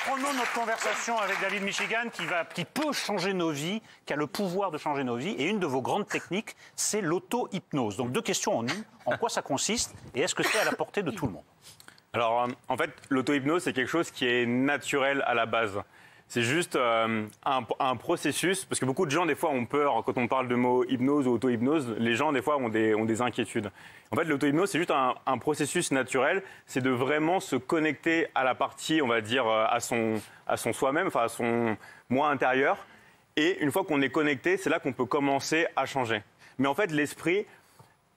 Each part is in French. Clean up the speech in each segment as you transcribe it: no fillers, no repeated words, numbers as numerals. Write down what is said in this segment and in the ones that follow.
reprenons notre conversation avec David Michigan qui peut changer nos vies, qui a le pouvoir de changer nos vies. Et une de vos grandes techniques, c'est l'auto-hypnose. Donc 2 questions en une. En quoi ça consiste et est-ce que c'est à la portée de tout le monde? Alors, en fait, l'auto-hypnose, c'est quelque chose qui est naturel à la base. C'est juste un processus, parce que beaucoup de gens, des fois, ont peur quand on parle de mots hypnose ou auto-hypnose. Les gens, des fois, ont des inquiétudes. En fait, l'auto-hypnose, c'est juste un processus naturel. C'est de vraiment se connecter à la partie, on va dire, à son soi-même, enfin, à son moi intérieur. Et une fois qu'on est connecté, c'est là qu'on peut commencer à changer. Mais en fait, l'esprit...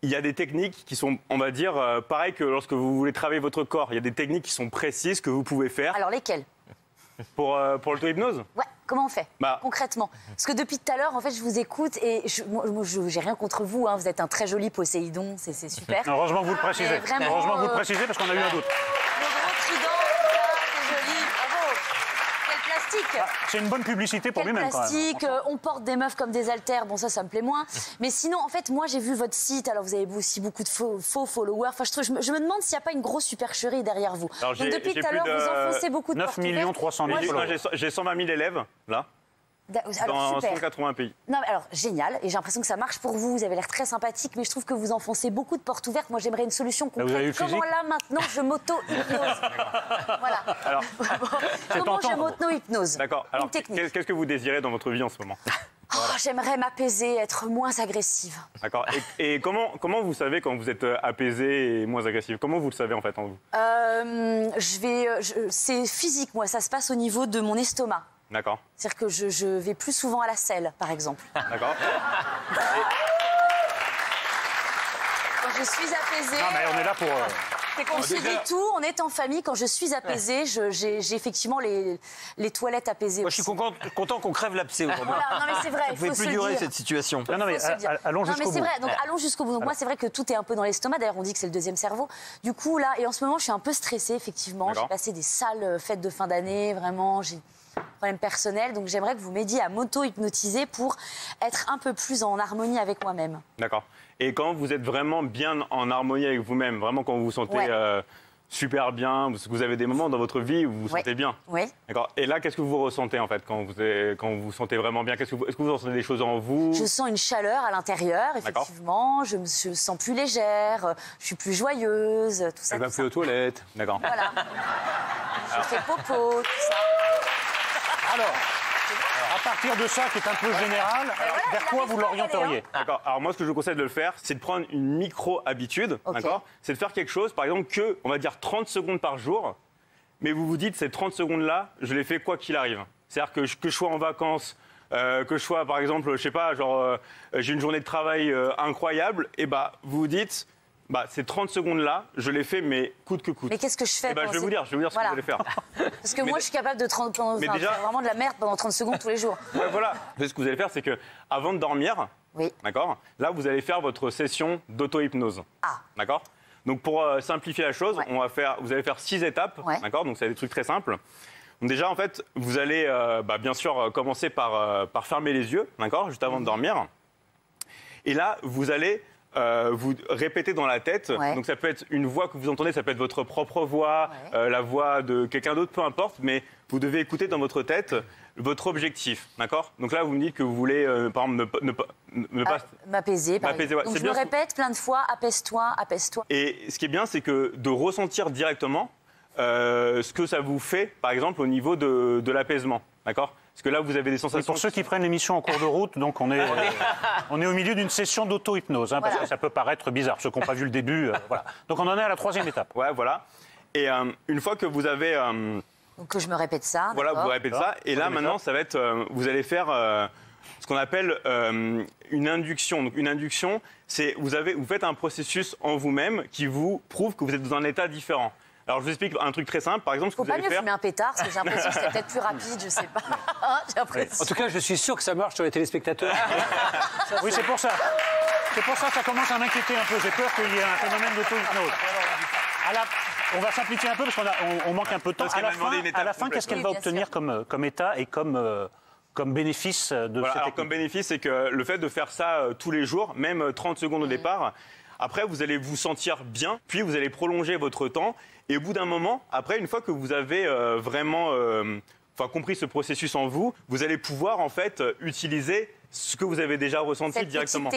Il y a des techniques qui sont, on va dire, pareil que lorsque vous voulez travailler votre corps. Il y a des techniques qui sont précises que vous pouvez faire. Alors lesquelles? Pour l'auto-hypnose? Ouais, comment on fait concrètement? Parce que depuis tout à l'heure, en fait, je vous écoute et moi, j'ai rien contre vous. Hein, vous êtes un très joli Poséidon, c'est super. Heureusement que vous le précisez. Vraiment, heureusement que vous le précisez parce qu'on a eu un doute. Le gros trident, c'est joli, bravo. Quel plastique! C'est une bonne publicité pour lui-même quand même. Plastique, on porte des meufs comme des haltères, bon ça me plaît moins. Mais sinon, en fait, moi j'ai vu votre site, alors vous avez aussi beaucoup de faux followers. Enfin, je me demande s'il n'y a pas une grosse supercherie derrière vous. Alors, donc depuis tout à l'heure, vous enfoncez beaucoup de 9 portes 300 000 followers. J'ai 120 000 élèves, là, alors, dans super. 180 pays. Non, mais alors, génial. Et j'ai l'impression que ça marche pour vous. Vous avez l'air très sympathique, mais je trouve que vous enfoncez beaucoup de portes ouvertes. Moi, j'aimerais une solution vous avez eu concrète. le Comment physique là, maintenant, je m'auto-hypnose? Voilà. Alors, comment je m'auto-hypnose? d'accord. Alors, Une technique. qu'est-ce que vous désirez dans votre vie en ce moment? Oh, j'aimerais m'apaiser, être moins agressive. D'accord. Et comment vous savez quand vous êtes apaisé et moins agressif? Comment vous le savez en fait en vous? C'est physique, moi. Ça se passe au niveau de mon estomac. D'accord. C'est-à-dire que je vais plus souvent à la selle, par exemple. D'accord. Quand je suis apaisée... Non, mais on est là pour... On se dit tout, on est en famille. Quand je suis apaisée, j'ai effectivement les toilettes apaisées. Moi, je suis content qu'on crève l'abcès aujourd'hui. Voilà, non mais c'est vrai, il Ça ne faut pouvait se plus le durer dire. cette situation. Non, mais allons jusqu'au bout. Non mais c'est vrai, donc allons jusqu'au bout. Donc moi c'est vrai que tout est un peu dans l'estomac, d'ailleurs on dit que c'est le deuxième cerveau. Du coup là, et en ce moment je suis un peu stressée effectivement, j'ai passé des sales fêtes de fin d'année, vraiment, j'ai des problèmes personnels, donc j'aimerais que vous m'aidiez à m'auto-hypnotiser pour être un peu plus en harmonie avec moi-même. D'accord. Et quand vous êtes vraiment bien en harmonie avec vous-même, vraiment quand vous vous sentez super bien, parce que vous avez des moments dans votre vie où vous vous sentez bien. Oui. D'accord. Et là, qu'est-ce que vous ressentez en fait quand vous vous sentez vraiment bien? Est-ce que vous ressentez des choses en vous? Je sens une chaleur à l'intérieur, effectivement. Je me sens plus légère, je suis plus joyeuse, tout ça. Elle va plus aux toilettes. D'accord. Voilà. Je fais popo, tout ça. Alors, à partir de ça, qui est un peu général, vers quoi vous l'orienteriez? D'accord. Alors moi, ce que je vous conseille de le faire, c'est de prendre une micro-habitude. D'accord. C'est de faire quelque chose, par exemple, que, on va dire, 30 secondes par jour. Mais vous vous dites, ces 30 secondes-là, je les fais quoi qu'il arrive. C'est-à-dire que je sois en vacances, que je sois, par exemple, je sais pas, genre, j'ai une journée de travail incroyable, et bah, vous vous dites... ces 30 secondes-là, je les fais, mais coûte que coûte. Mais qu'est-ce que je fais? Je vais vous dire ce que vous allez faire. Parce que moi, je suis capable de faire vraiment de la merde pendant 30 secondes tous les jours. Ouais, voilà. Ce que vous allez faire, c'est que avant de dormir, d'accord, là, vous allez faire votre session d'auto-hypnose. D'accord. Donc, pour simplifier la chose, vous allez faire 6 étapes. D'accord. Donc, c'est des trucs très simples. Donc, déjà, en fait, vous allez, bien sûr, commencer par fermer les yeux, d'accord, juste avant de dormir. Et là, vous allez... vous répétez dans la tête, donc ça peut être une voix que vous entendez, ça peut être votre propre voix, la voix de quelqu'un d'autre, peu importe, mais vous devez écouter dans votre tête votre objectif, d'accord? Donc là, vous me dites que vous voulez, par exemple, ne pas... M'apaiser, par exemple. Donc je me répète plein de fois, apaise-toi, apaise-toi. Et ce qui est bien, c'est que de ressentir directement ce que ça vous fait, par exemple, au niveau de l'apaisement, d'accord? Parce que là, vous avez des sensations... Et pour ceux qui prennent l'émission en cours de route, donc on est au milieu d'une session d'auto-hypnose, parce que ça peut paraître bizarre, ceux qui n'ont pas vu le début. Voilà. Donc on en est à la 3e étape. Ouais, voilà. Et une fois que vous avez... donc que je me répète ça. Voilà, vous répétez ça. Et là, maintenant, ça va être... vous allez faire ce qu'on appelle une induction. Donc une induction, c'est vous faites un processus en vous-même qui vous prouve que vous êtes dans un état différent. Alors, je vous explique un truc très simple. Par exemple, ce que vous allez faire... Faut pas mieux fumer un pétard, parce que j'ai l'impression que c'est peut-être plus rapide, je sais pas. En tout cas, je suis sûr que ça marche sur les téléspectateurs. Oui, c'est pour ça. C'est pour ça que ça commence à m'inquiéter un peu. J'ai peur qu'il y ait un phénomène d'auto-hypnose. On va simplifier un peu, parce qu'on manque un peu de temps. À la fin, qu'est-ce qu'elle va obtenir comme état et comme bénéfice de cette technique? Comme bénéfice, c'est que le fait de faire ça tous les jours, même 30 secondes au départ... Après, vous allez vous sentir bien, puis vous allez prolonger votre temps Et au bout d'un moment, après, une fois que vous avez vraiment compris ce processus en vous, vous allez pouvoir en fait utiliser ce que vous avez déjà ressenti directement.